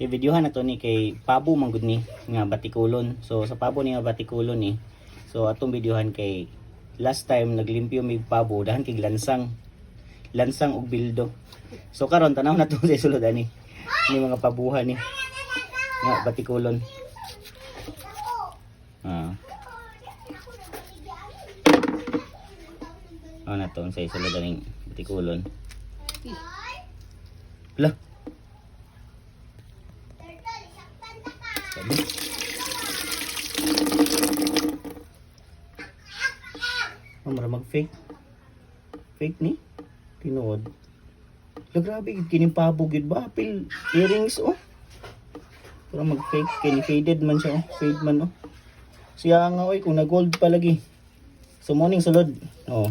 i-videohan na to ni kay Pabo manggod ni nga Batikulon. So sa Pabo ni nga Batikulon ni. So atong videohan kay last time naglimpyo mi Pabo dahan kay lansang og bildo. So karon tanaw na to sa sulod ani ni mga pabuhan ni nga Batikulon. Na to sa sulod ani Batikulon. Lah. Mara mag-fake. Fake ni. Tinuod. La grabe gid kining Pabo gid ba? Apil earrings oh. Pero mag-fake kini faded man siya oh. Fade man oh. Siya nga oy kung na-gold pa lagi. So morning sulod. Oh.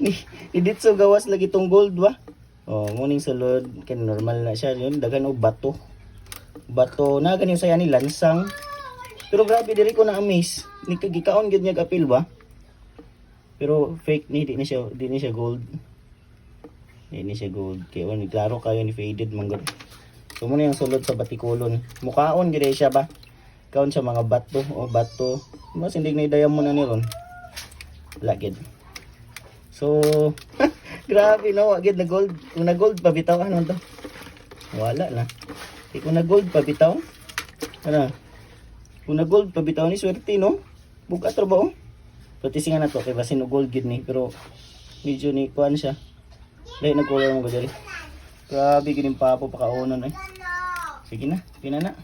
Ni ditso gawas lagi tong gold ba? Oh, morning sulod kay normal na siya yun daghan og bato. Bato na ganyan saya ni lansang. Pero grabe diri ko na amaze. Ni kagikaon gyud niya apil ba? Pero fake ni di na siya gold. Di ni siya gold. Kaya ni klaro kayo ni faded manggod. So mo na yung sulod sa Batikulon. Mukaon gyud siya ba? Kaon sa mga bato o bato. Mas hindi na diamond na niron. Lagid. So grabe no, agad na gold. Kung na gold pa bitaw ano to? Wala na. Kung na gold pa bitaw. Ano? Kung na gold pa bitaw ni swerte no. Bugat ra ba oh? Patisingan na to kay basin gold gid ni pero medyo ni kuan siya. Dai nagkulang mo gadali. Grabe gining Papo pakaunon ay. Sige na na.